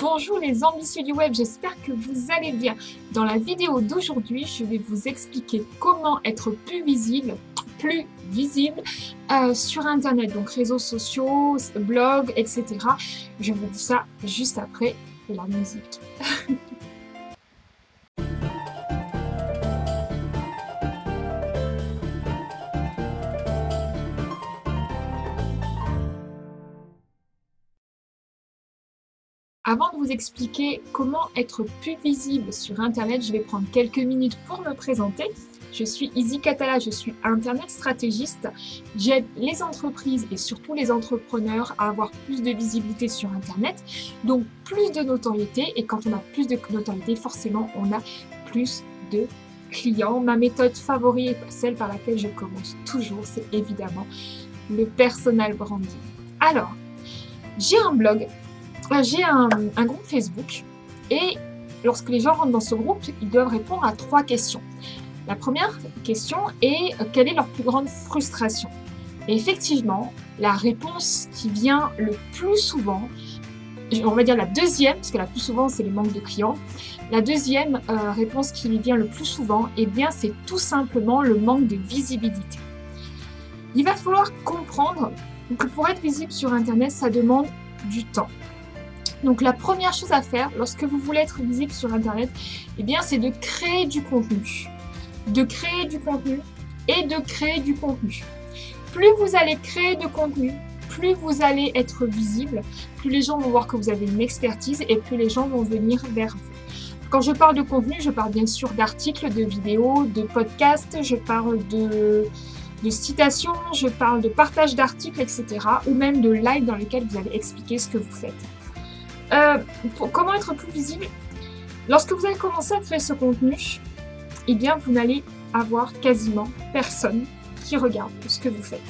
Bonjour les ambitieux du web, j'espère que vous allez bien. Dans la vidéo d'aujourd'hui, je vais vous expliquer comment être plus visible sur Internet, donc réseaux sociaux, blogs, etc. Je vous dis ça juste après la musique. Avant de vous expliquer comment être plus visible sur Internet, je vais prendre quelques minutes pour me présenter. Je suis Izzy Catala, je suis Internet stratégiste. J'aide les entreprises et surtout les entrepreneurs à avoir plus de visibilité sur Internet, donc plus de notoriété. Et quand on a plus de notoriété, forcément, on a plus de clients. Ma méthode favorite, celle par laquelle je commence toujours, c'est évidemment le personal branding. Alors, j'ai un blog. J'ai un groupe Facebook et lorsque les gens rentrent dans ce groupe, ils doivent répondre à 3 questions. La première question est quelle est leur plus grande frustration? Et effectivement, la réponse qui vient le plus souvent, on va dire la deuxième, parce que la plus souvent c'est le manque de clients, la deuxième réponse qui vient le plus souvent, eh bien c'est tout simplement le manque de visibilité. Il va falloir comprendre que pour être visible sur Internet, ça demande du temps. Donc la première chose à faire lorsque vous voulez être visible sur Internet, eh bien c'est de créer du contenu. De créer du contenu et de créer du contenu. Plus vous allez créer de contenu, plus vous allez être visible, plus les gens vont voir que vous avez une expertise et plus les gens vont venir vers vous. Quand je parle de contenu, je parle bien sûr d'articles, de vidéos, de podcasts, je parle de citations, je parle de partage d'articles, etc. ou même de live dans lesquels vous allez expliquer ce que vous faites. Comment être plus visible? Lorsque vous allez commencer à créer ce contenu, eh bien vous n'allez avoir quasiment personne qui regarde ce que vous faites.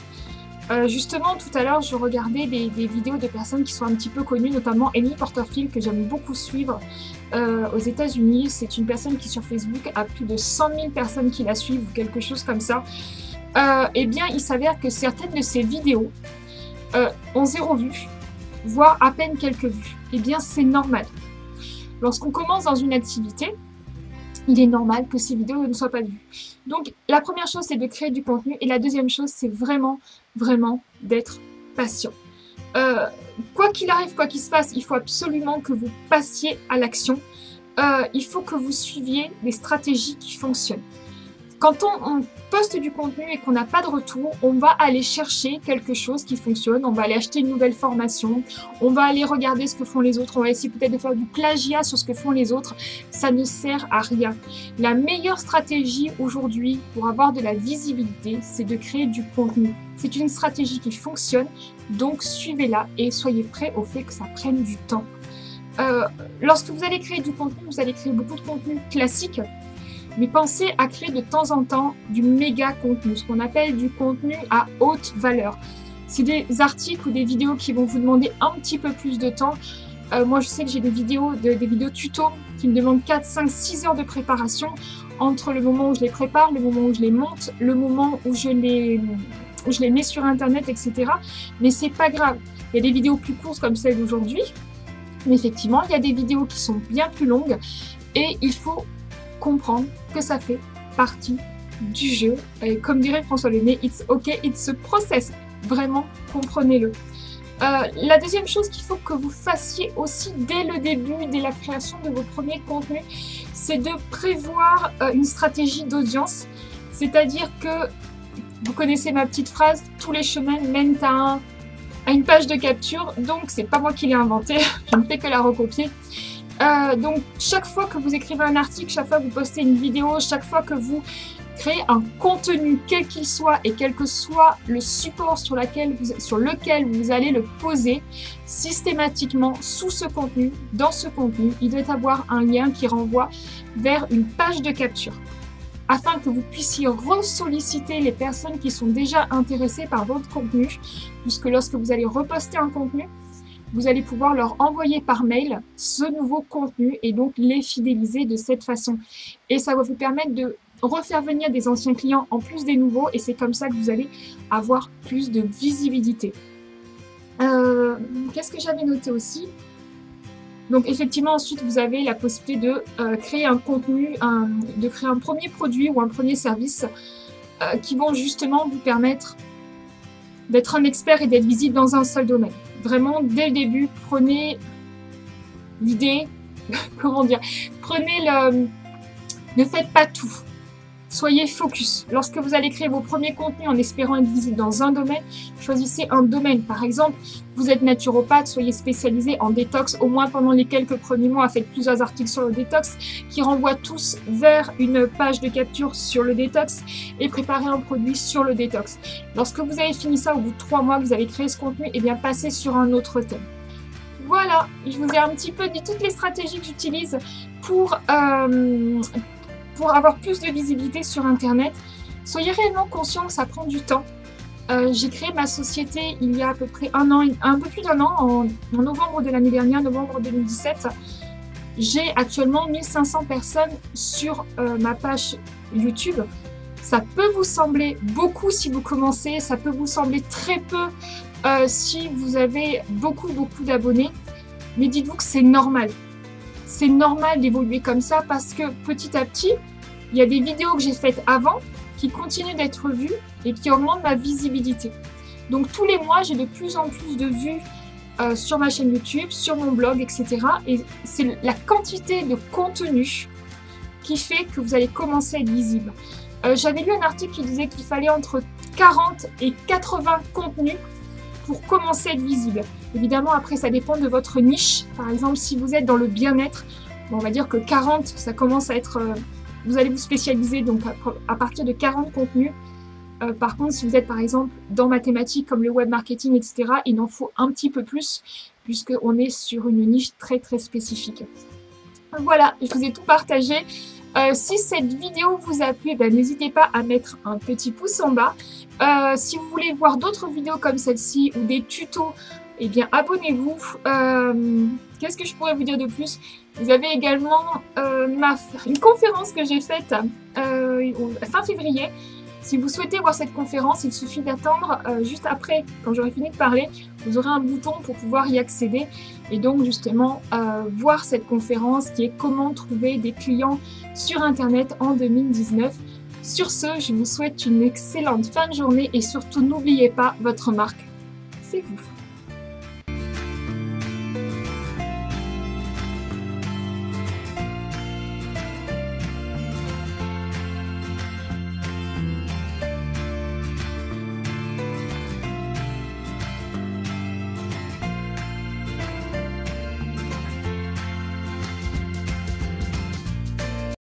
Justement, tout à l'heure, je regardais des vidéos de personnes qui sont un petit peu connues, notamment Amy Porterfield, que j'aime beaucoup suivre aux États-Unis. C'est une personne qui, sur Facebook, a plus de 100 000 personnes qui la suivent ou quelque chose comme ça. Eh bien, il s'avère que certaines de ces vidéos ont 0 vue, voire à peine quelques vues. Eh bien, c'est normal. Lorsqu'on commence dans une activité, il est normal que ces vidéos ne soient pas vues. Donc, la première chose, c'est de créer du contenu. Et la deuxième chose, c'est vraiment d'être patient. Quoi qu'il arrive, quoi qu'il se passe, il faut absolument que vous passiez à l'action. Il faut que vous suiviez des stratégies qui fonctionnent. Quand on poste du contenu et qu'on n'a pas de retour, on va aller chercher quelque chose qui fonctionne, on va aller acheter une nouvelle formation, on va aller regarder ce que font les autres, on va essayer peut-être de faire du plagiat sur ce que font les autres. Ça ne sert à rien. La meilleure stratégie aujourd'hui pour avoir de la visibilité, c'est de créer du contenu. C'est une stratégie qui fonctionne, donc suivez-la et soyez prêts au fait que ça prenne du temps. Lorsque vous allez créer du contenu, vous allez créer beaucoup de contenu classique, mais pensez à créer de temps en temps du méga contenu, ce qu'on appelle du contenu à haute valeur. C'est des articles ou des vidéos qui vont vous demander un petit peu plus de temps. Moi, je sais que j'ai des vidéos tutos qui me demandent 4, 5, 6 heures de préparation entre le moment où je les prépare, le moment où je les monte, le moment où je les mets sur Internet, etc. Mais c'est pas grave. Il y a des vidéos plus courtes comme celle d'aujourd'hui, mais effectivement, il y a des vidéos qui sont bien plus longues et il faut comprendre que ça fait partie du jeu. Et comme dirait François Lemay, it's okay, it's a process. Vraiment, comprenez-le. La deuxième chose qu'il faut que vous fassiez aussi dès le début, dès la création de vos premiers contenus, c'est de prévoir une stratégie d'audience. C'est-à-dire que, vous connaissez ma petite phrase, tous les chemins mènent à une page de capture. Donc, c'est pas moi qui l'ai inventé, je ne fais que la recopier. Donc, chaque fois que vous écrivez un article, chaque fois que vous postez une vidéo, chaque fois que vous créez un contenu, quel qu'il soit, et quel que soit le support sur lequel vous allez le poser, systématiquement, sous ce contenu, dans ce contenu, il doit avoir un lien qui renvoie vers une page de capture, afin que vous puissiez ressolliciter les personnes qui sont déjà intéressées par votre contenu, puisque lorsque vous allez reposter un contenu, vous allez pouvoir leur envoyer par mail ce nouveau contenu et donc les fidéliser de cette façon. Et ça va vous permettre de refaire venir des anciens clients en plus des nouveaux et c'est comme ça que vous allez avoir plus de visibilité. Qu'est-ce que j'avais noté aussi? Donc effectivement, ensuite, vous avez la possibilité de créer un contenu, de créer un premier produit ou un premier service qui vont justement vous permettre d'être un expert et d'être visible dans un seul domaine. Vraiment, dès le début, prenez l'idée, comment dire, prenez le... Ne faites pas tout. Soyez focus. Lorsque vous allez créer vos premiers contenus en espérant être visible dans un domaine, choisissez un domaine. Par exemple, vous êtes naturopathe, soyez spécialisé en détox. Au moins pendant les quelques premiers mois, faites plusieurs articles sur le détox qui renvoient tous vers une page de capture sur le détox et préparez un produit sur le détox. Lorsque vous avez fini ça, au bout de 3 mois que vous avez créé ce contenu, et bien passez sur un autre thème. Voilà, je vous ai un petit peu dit toutes les stratégies que j'utilise pour avoir plus de visibilité sur Internet. Soyez réellement conscient que ça prend du temps. J'ai créé ma société il y a à peu près un peu plus d'un an, en novembre de l'année dernière, novembre 2017. J'ai actuellement 1500 personnes sur ma page YouTube. Ça peut vous sembler beaucoup si vous commencez, ça peut vous sembler très peu si vous avez beaucoup d'abonnés, mais dites-vous que c'est normal. C'est normal d'évoluer comme ça parce que petit à petit, il y a des vidéos que j'ai faites avant qui continuent d'être vues et qui augmentent ma visibilité. Donc tous les mois, j'ai de plus en plus de vues sur ma chaîne YouTube, sur mon blog, etc. Et c'est la quantité de contenu qui fait que vous allez commencer à être visible. J'avais lu un article qui disait qu'il fallait entre 40 et 80 contenus pour commencer à être visible. Évidemment, après, ça dépend de votre niche. Par exemple, si vous êtes dans le bien-être, on va dire que 40, ça commence à être... vous allez vous spécialiser donc à partir de 40 contenus. Par contre, si vous êtes par exemple dans ma thématique comme le web marketing, etc., il en faut un petit peu plus puisqu'on est sur une niche très spécifique. Voilà, je vous ai tout partagé. Si cette vidéo vous a plu, n'hésitez pas à mettre un petit pouce en bas. Si vous voulez voir d'autres vidéos comme celle-ci ou des tutos, eh bien abonnez-vous. Qu'est-ce que je pourrais vous dire de plus? Vous avez également une conférence que j'ai faite fin février. Si vous souhaitez voir cette conférence, il suffit d'attendre juste après, quand j'aurai fini de parler, vous aurez un bouton pour pouvoir y accéder et donc justement voir cette conférence qui est comment trouver des clients sur Internet en 2019. Sur ce, je vous souhaite une excellente fin de journée et surtout n'oubliez pas, votre marque, c'est vous.